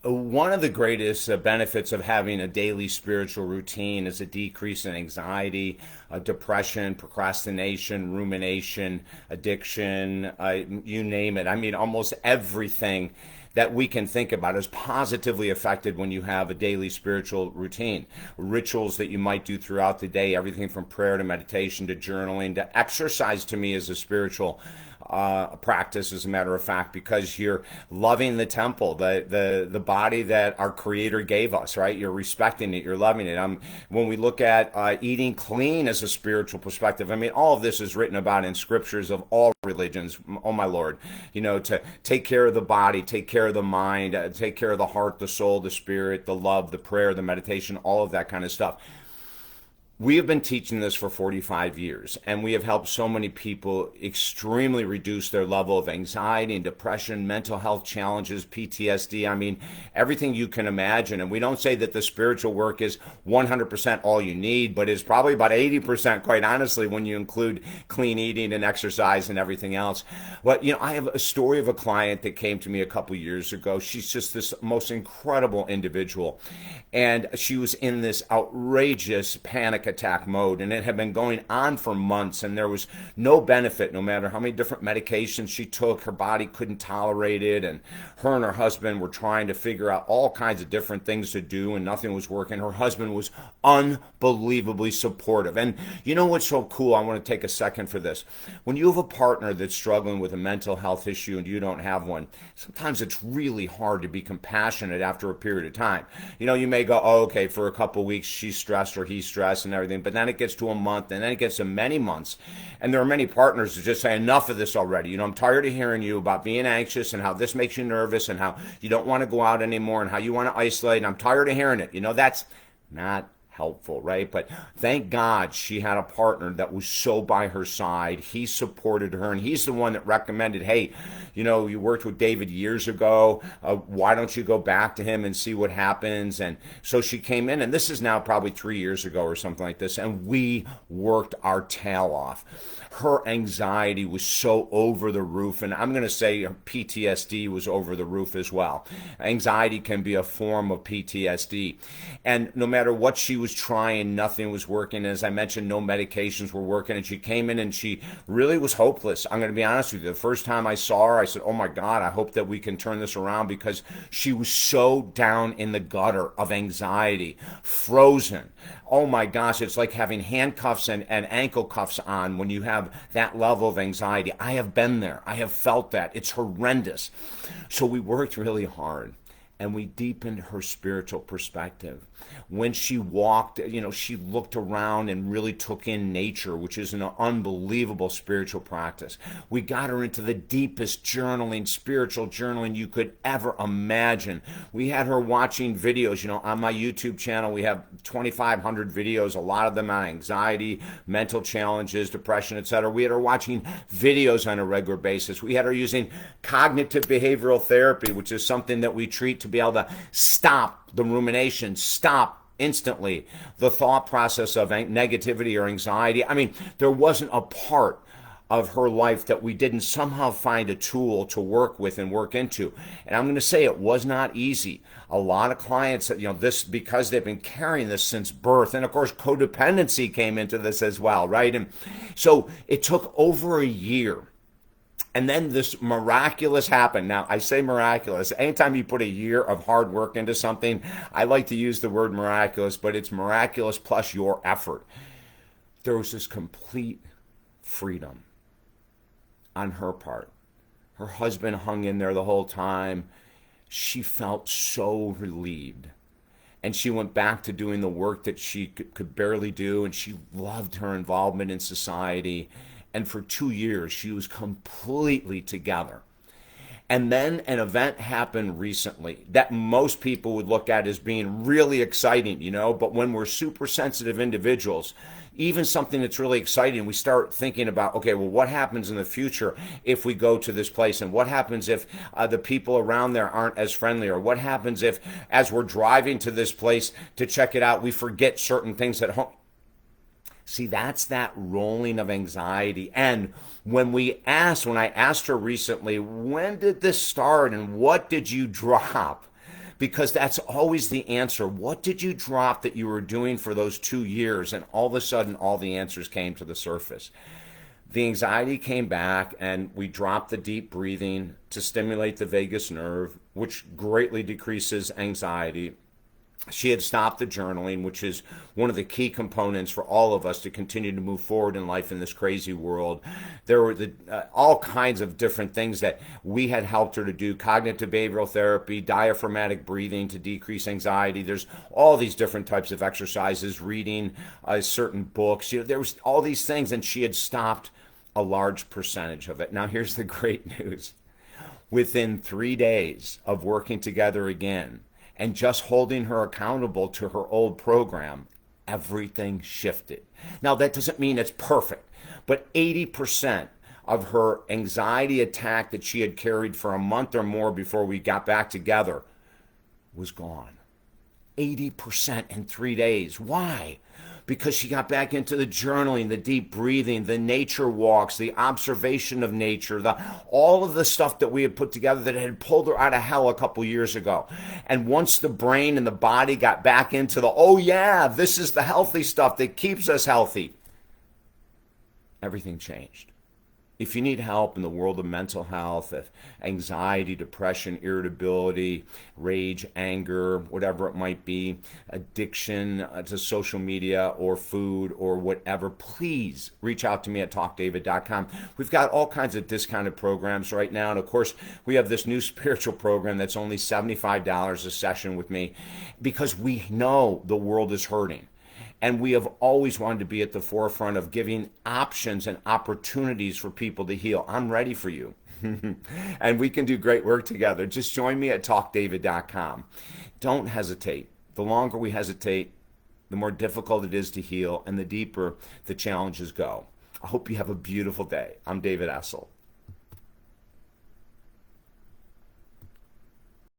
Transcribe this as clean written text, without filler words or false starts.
One of the greatest benefits of having a daily spiritual routine is a decrease in anxiety, depression, procrastination, rumination, addiction, you name it. I mean, almost everything that we can think about is positively affected when you have a daily spiritual routine. Rituals that you might do throughout the day, everything from prayer to meditation to journaling to exercise, to me is a spiritual practice, as a matter of fact, because you're loving the temple, the body that our Creator gave us, right? You're respecting it, you're loving it. When we look at eating clean as a spiritual perspective, I mean, all of this is written about in scriptures of all religions. Oh my Lord, to take care of the body, take care of the mind, take care of the heart, the soul, the spirit, the love, the prayer, the meditation, all of that kind of stuff. We have been teaching this for 45 years, and we have helped so many people extremely reduce their level of anxiety and depression, mental health challenges, PTSD. I mean, everything you can imagine. And we don't say that the spiritual work is 100% all you need, but it's probably about 80%, quite honestly, when you include clean eating and exercise and everything else. But, I have a story of a client that came to me a couple years ago. She's just this most incredible individual. And she was in this outrageous panic attack mode, and it had been going on for months, and there was no benefit. No matter how many different medications she took, her body couldn't tolerate it, and her husband were trying to figure out all kinds of different things to do, and nothing was working. Her husband was unbelievably supportive. And you know what's so cool? I want to take a second for this. When you have a partner that's struggling with a mental health issue and you don't have one, sometimes it's really hard to be compassionate after a period of time. You may go, oh, okay, for a couple of weeks she's stressed or he's stressed and everything, but then it gets to a month, and then it gets to many months. And there are many partners who just say, enough of this already. I'm tired of hearing you about being anxious and how this makes you nervous and how you don't want to go out anymore and how you want to isolate. And I'm tired of hearing it. That's not helpful, right? But thank God she had a partner that was so by her side. He supported her, and he's the one that recommended, hey, you worked with David years ago. Why don't you go back to him and see what happens? And so she came in, and this is now probably 3 years ago or something like this, and we worked our tail off. Her anxiety was so over the roof, and I'm going to say her PTSD was over the roof as well. Anxiety can be a form of PTSD, and no matter what she was trying, nothing was working. As I mentioned, no medications were working, and she came in and she really was hopeless. I'm going to be honest with you. The first time I saw her, I said, oh my God, I hope that we can turn this around, because she was so down in the gutter of anxiety, frozen. Oh my gosh, it's like having handcuffs and ankle cuffs on when you have that level of anxiety. I have been there. I have felt that. It's horrendous. So we worked really hard, and we deepened her spiritual perspective. When she walked, she looked around and really took in nature, which is an unbelievable spiritual practice. We got her into the deepest journaling, spiritual journaling you could ever imagine. We had her watching videos, on my YouTube channel. We have 2,500 videos, a lot of them on anxiety, mental challenges, depression, etc. We had her watching videos on a regular basis. We had her using cognitive behavioral therapy, which is something that we treat to be able to stop the rumination, stop instantly the thought process of negativity or anxiety. I mean, there wasn't a part of her life that we didn't somehow find a tool to work with and work into. And I'm going to say it was not easy. A lot of clients, this, because they've been carrying this since birth. And of course, codependency came into this as well, right? And so it took over a year. And then this miraculous happened. Now, I say miraculous. Anytime you put a year of hard work into something, I like to use the word miraculous, but it's miraculous plus your effort. There was this complete freedom on her part. Her husband hung in there the whole time. She felt so relieved. And she went back to doing the work that she could barely do, and she loved her involvement in society. And for 2 years, she was completely together. And then an event happened recently that most people would look at as being really exciting, but when we're super sensitive individuals, even something that's really exciting, we start thinking about, okay, well, what happens in the future if we go to this place? And what happens if the people around there aren't as friendly? Or what happens if, as we're driving to this place to check it out, we forget certain things at home? See, that's that rolling of anxiety. And when I asked her recently, when did this start and what did you drop? because that's always the answer. What did you drop that you were doing for those 2 years? And all of a sudden, all the answers came to the surface. The anxiety came back, and we dropped the deep breathing to stimulate the vagus nerve, which greatly decreases anxiety. She had stopped the journaling, which is one of the key components for all of us to continue to move forward in life in this crazy world. There were all kinds of different things that we had helped her to do: cognitive behavioral therapy, diaphragmatic breathing to decrease anxiety. There's all these different types of exercises, reading certain books. There was all these things, and she had stopped a large percentage of it. Now, here's the great news. Within 3 days of working together again, and just holding her accountable to her old program, everything shifted. Now, that doesn't mean it's perfect, but 80% of her anxiety attack that she had carried for a month or more before we got back together was gone. 80% in 3 days. Why? Because she got back into the journaling, the deep breathing, the nature walks, the observation of nature, all of the stuff that we had put together that had pulled her out of hell a couple years ago. And once the brain and the body got back into oh yeah, this is the healthy stuff that keeps us healthy, everything changed. If you need help in the world of mental health, of anxiety, depression, irritability, rage, anger, whatever it might be, addiction to social media or food or whatever, please reach out to me at talkdavid.com. We've got all kinds of discounted programs right now. And of course, we have this new spiritual program that's only $75 a session with me, because we know the world is hurting. And we have always wanted to be at the forefront of giving options and opportunities for people to heal. I'm ready for you. And we can do great work together. Just join me at talkdavid.com. Don't hesitate. The longer we hesitate, the more difficult it is to heal, and the deeper the challenges go. I hope you have a beautiful day. I'm David Essel.